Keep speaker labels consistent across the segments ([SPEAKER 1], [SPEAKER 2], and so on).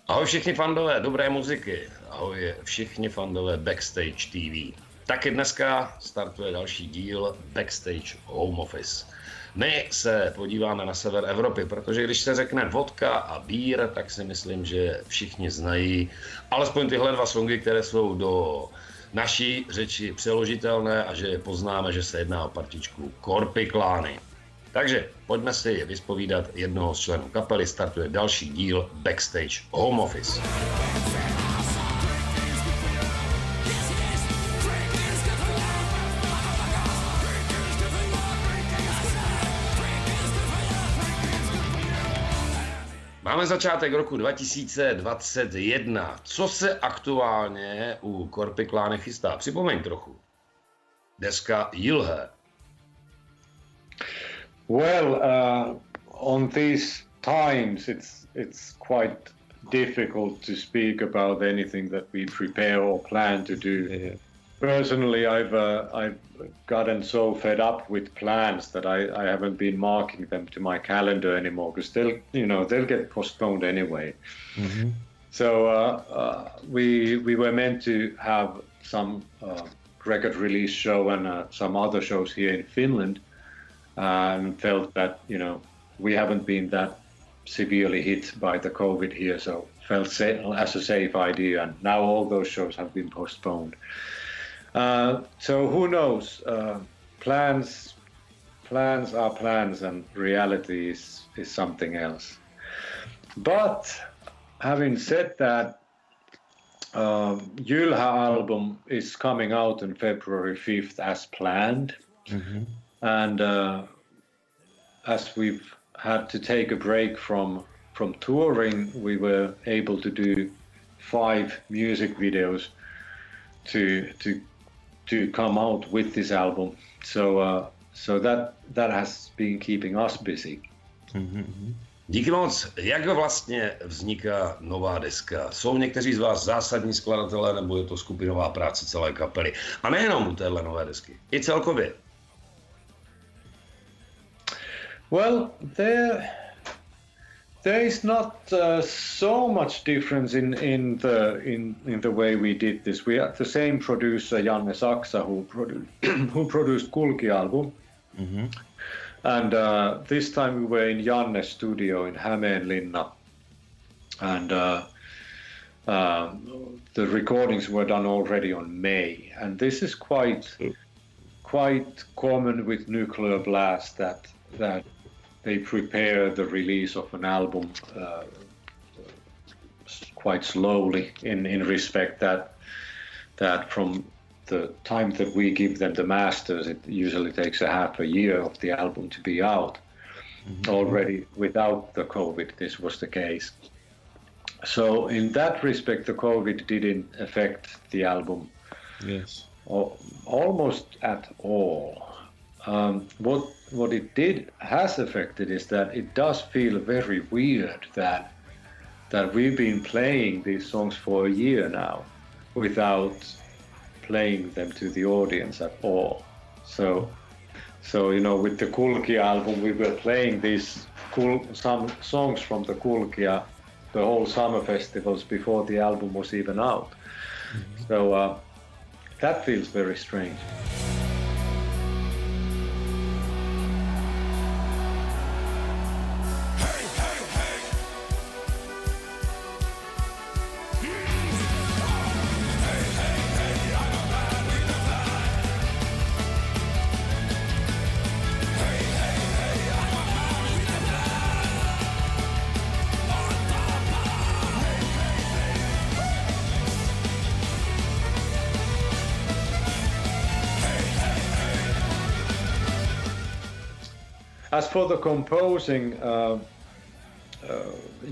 [SPEAKER 1] Ahoj všichni fandové dobré muziky, ahoj všichni fandové Backstage TV. Taky dneska startuje další díl Backstage Homeoffice. My se podíváme na sever Evropy, protože když se řekne vodka a bír, tak si myslím, že všichni znají alespoň tyhle dva songy, které jsou do naší řeči přeložitelné a že poznáme, že se jedná o partičku KORPIKLAANI. Takže pojďme si vyspovídat jednoho z členů kapely, startuje další díl Backstage Homeoffice. Máme začátek roku 2021. Co se aktuálně u KORPIKLAANI chystá? Připomeň trochu. Deska Jylhä.
[SPEAKER 2] Well, on these times, it's quite difficult to speak about anything that we prepare or plan to do. Yeah. Personally, I've gotten so fed up with plans that I haven't been marking them to my calendar anymore because they'll get postponed anyway. Mm-hmm. So we were meant to have some record release show and some other shows here in Finland. And felt that, we haven't been that severely hit by the COVID here, so felt as a safe idea, and now all those shows have been postponed. So who knows? Plans are plans, and reality is something else. But having said that, Jylhä album is coming out on February 5th as planned. Mm-hmm. And as we've had to take a break from touring, we were able to do 5 music videos to come out with this album. So that has been keeping us busy.
[SPEAKER 1] Mm-hmm. Díky moc. Jak vlastně vzniká nová deska? Jsou někteří z vás zásadní skladatelé, nebo je to skupinová práce celé kapely? A nejenom u téhle nové desky, i celkově.
[SPEAKER 2] Well, there is not so much difference in the way we did this. We had the same producer, Janne Saksa, who produced Kulki album, mm-hmm. And this time we were in Janne's studio in Hämeenlinna, and the recordings were done already on May. And this is quite common with Nuclear Blast that they prepare the release of an album quite slowly in respect that from the time that we give them the masters, it usually takes a half a year of the album to be out. Mm-hmm. Already without the COVID, this was the case. So in that respect, the COVID didn't affect the album.
[SPEAKER 3] Yes.
[SPEAKER 2] Almost at all. What it has affected is that it does feel very weird that we've been playing these songs for a year now without playing them to the audience at all. So with the Kulki album, we were playing some songs from the Kulkia the whole summer festivals before the album was even out. Mm-hmm. So that feels very strange. As for the composing,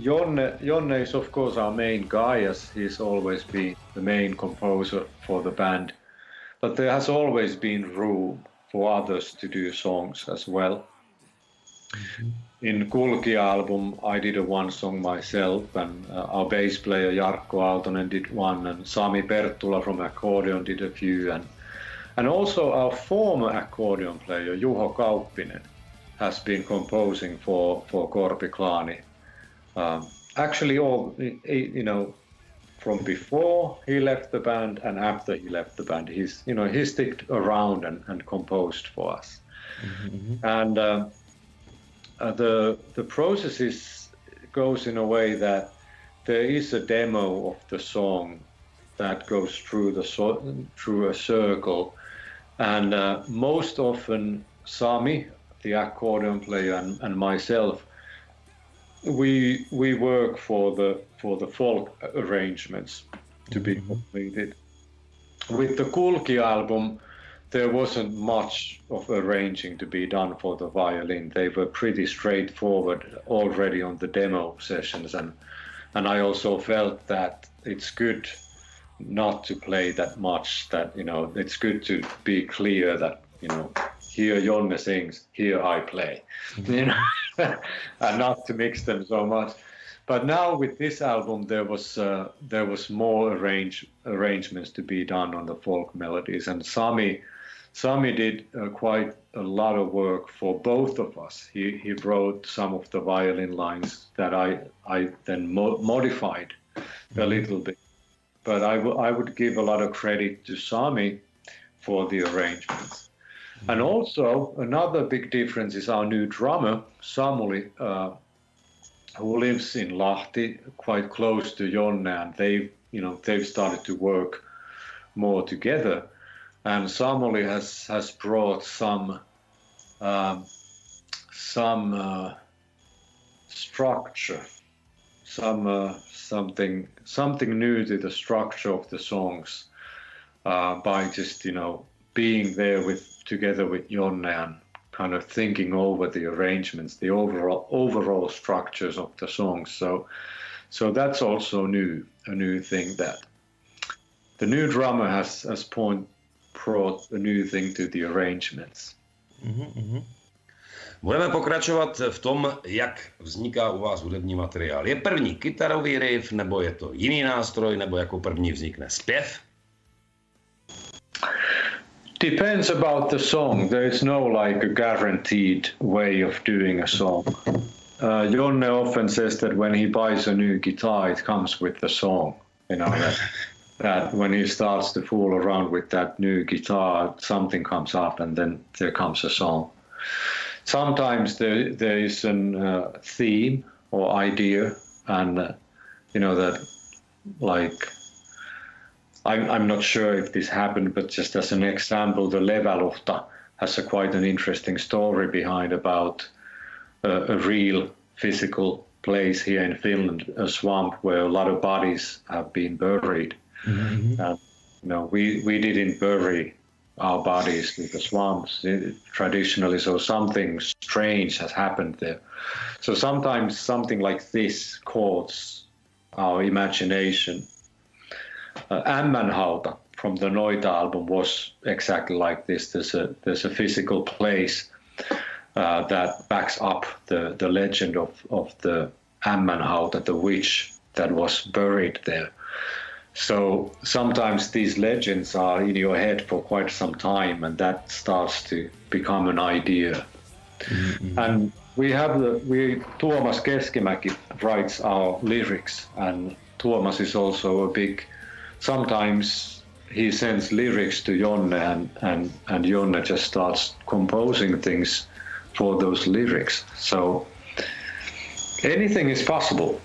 [SPEAKER 2] Jonne is of course our main guy, as he's always been the main composer for the band. But there has always been room for others to do songs as well. Mm-hmm. In Kulki album, I did one song myself, and our bass player Jarkko Aaltonen did one, and Sami Perttula from accordion did a few, and also our former accordion player Juho Kauppinen has been composing for KORPIKLAANI actually all, you know, from before he left the band and after he left the band, he sticked around and composed for us. And the process goes in a way that there is a demo of the song that goes through a circle, and most often Sami, the accordion player, and myself, we work for the folk arrangements to be completed. With the Kulki album, there wasn't much of arranging to be done for the violin. They were pretty straightforward already on the demo sessions, and I also felt that it's good not to play that much, that, you know, it's good to be clear that, you know, here Jonne sings, here I play, you know, and not to mix them so much. But now with this album, there was more arrangements to be done on the folk melodies, and Sami did quite a lot of work for both of us. He wrote some of the violin lines that I then modified a little bit. But I would give a lot of credit to Sami for the arrangements. And also another big difference is our new drummer, Samuli, who lives in Lahti, quite close to Jonne, and they've started to work more together. And Samuli has brought some structure, something new to the structure of the songs by just, you know, being there together with Jonne and kind of thinking over the arrangements, the overall structures of the songs. So that's also a new thing, that the new drummer has brought a new thing to the arrangements.
[SPEAKER 1] Budeme pokračovat v tom, jak vzniká u vás hudební materiál. Je první kytarový riff, nebo je to jiný nástroj, nebo jako první vznikne zpěv?
[SPEAKER 2] Depends about the song. There is no like a guaranteed way of doing a song. Jonne often says that when he buys a new guitar, it comes with the song. You know, that when he starts to fool around with that new guitar, something comes up and then there comes a song. Sometimes there is a theme or idea, and you know, that, like, I'm not sure if this happened, but just as an example, the Leväluhta has quite an interesting story behind about a real physical place here in Finland, a swamp where a lot of bodies have been buried. And, you know, we didn't bury our bodies with the swamps traditionally, so something strange has happened there. So sometimes something like this caught our imagination. Ämmänhauta from the Noita album was exactly like this. There's a physical place that backs up the legend of the Ämmänhauta, the witch that was buried there. So sometimes these legends are in your head for quite some time, and that starts to become an idea. And Tuomas Keskimäki writes our lyrics, and Tuomas is also sometimes he sends lyrics to Jonne, and Jonne just starts composing things for those lyrics. So anything is possible.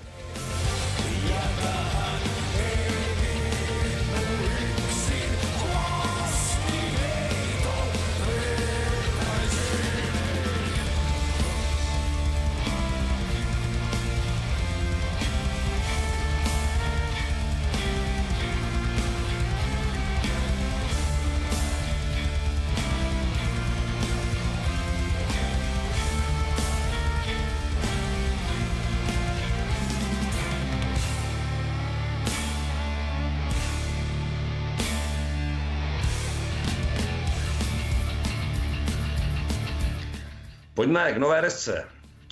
[SPEAKER 1] Pojďme k nové desce.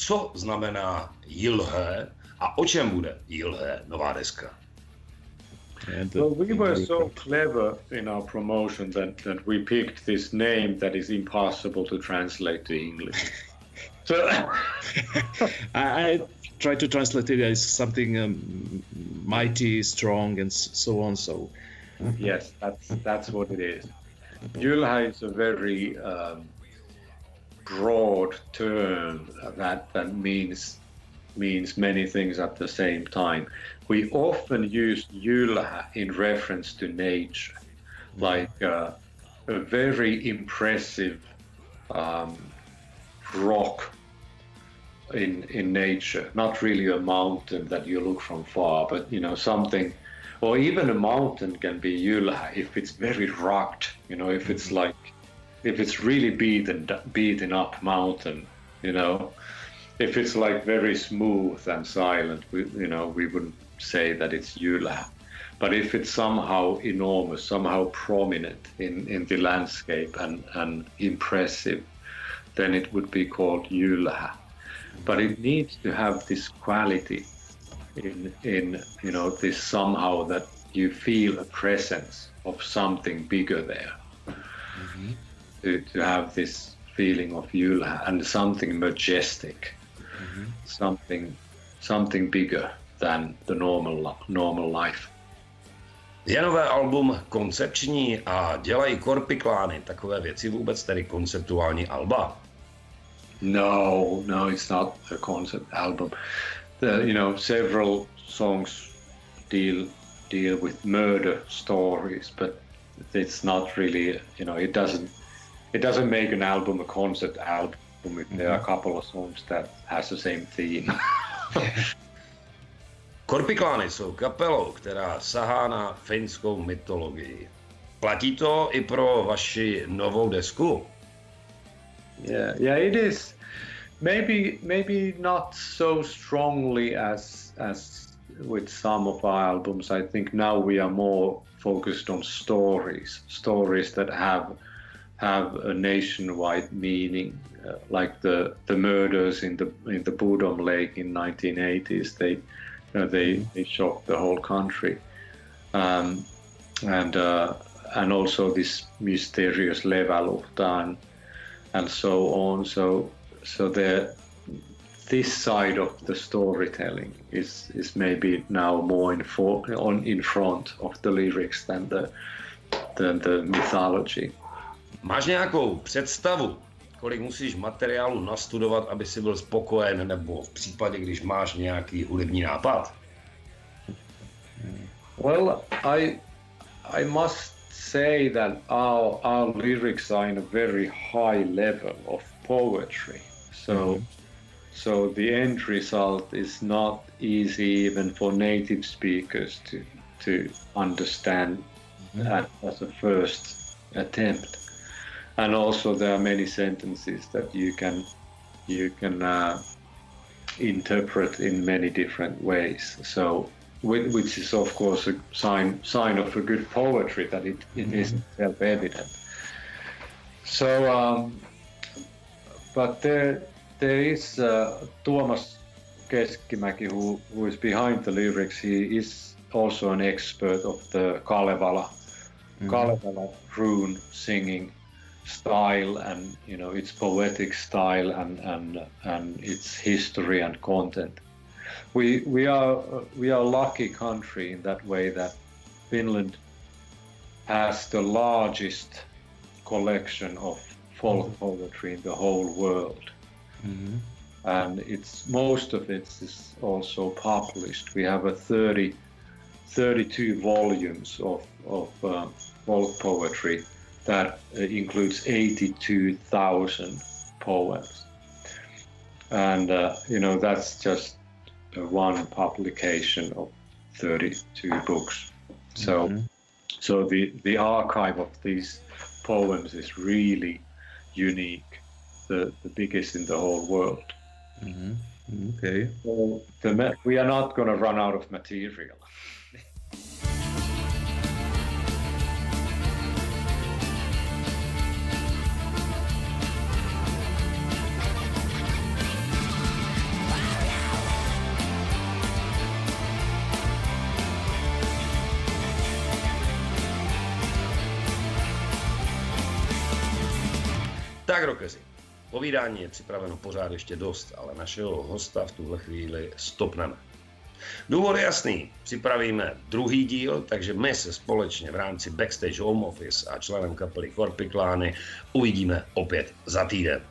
[SPEAKER 1] Co znamená Jylhä a o čem bude Jylhä, nová deska?
[SPEAKER 2] Well, we were so clever in our promotion that we picked this name that is impossible to translate to English. So
[SPEAKER 3] try to translate it as something mighty, strong, and so on. So
[SPEAKER 2] yes, that's what it is. Jylhä is a very broad term that means many things at the same time. We often use Jylhä in reference to nature, like a very impressive rock in nature, not really a mountain that you look from far, but something, or even a mountain can be Jylhä if it's very rugged, if it's like, if it's really beaten up mountain, if it's like very smooth and silent, we wouldn't say that it's Jylhä. But if it's somehow enormous, somehow prominent in the landscape and impressive, then it would be called Jylhä. But it needs to have this quality in this somehow that you feel a presence of something bigger there. To have this feeling of Jylhä and something majestic, something bigger than the normal life.
[SPEAKER 1] Je nové album koncepční a dělají KORPIKLAANI takové věci vůbec, tedy konceptuální alba?
[SPEAKER 2] No, it's not a concept album. Several songs deal with murder stories, but it's not really, it doesn't make an album a concept album if there are a couple of songs that has the same theme.
[SPEAKER 1] KORPIKLAANI jsou kapelou, která sahá na finskou mytologii. Platí to i pro vaši novou desku?
[SPEAKER 2] Yeah, it is. Maybe not so strongly as with some of our albums. I think now we are more focused on stories that have a nationwide meaning, like the murders in the Budom Lake in 1980s. They shocked the whole country, and also this mysterious Leväluhta and so on. So this side of the storytelling is maybe now more in front of the lyrics than the mythology.
[SPEAKER 1] Máš nějakou představu, kolik musíš materiálu nastudovat, aby si byl spokojen, nebo v případě, když máš nějaký hudební nápad?
[SPEAKER 2] Well, I must say that our lyrics are in a very high level of poetry. So the end result is not easy even for native speakers to understand as a first attempt. And also there are many sentences that you can interpret in many different ways. So which is of course a sign of a good poetry, that it isn't self-evident. So but there is Tuomas Keskimäki who is behind the lyrics. He is also an expert of the Kalevala rune singing style, and its poetic style and its history and content. We are a lucky country in that way that Finland has the largest collection of folk poetry in the whole world. And most of it is also published. We have 32 volumes of folk poetry that includes 82,000 poems. And that's just one publication of 32 books. So the archive of these poems is really unique, the biggest in the whole world.
[SPEAKER 3] Okay.
[SPEAKER 2] So we are not going to run out of material.
[SPEAKER 1] Tak, Rokezy, Povídání je připraveno pořád ještě dost, ale našeho hosta v tuhle chvíli stopneme. Důvod je jasný, připravíme druhý díl, takže my se společně v rámci Backstage Home Office a členem kapely KORPIKLAANI uvidíme opět za týden.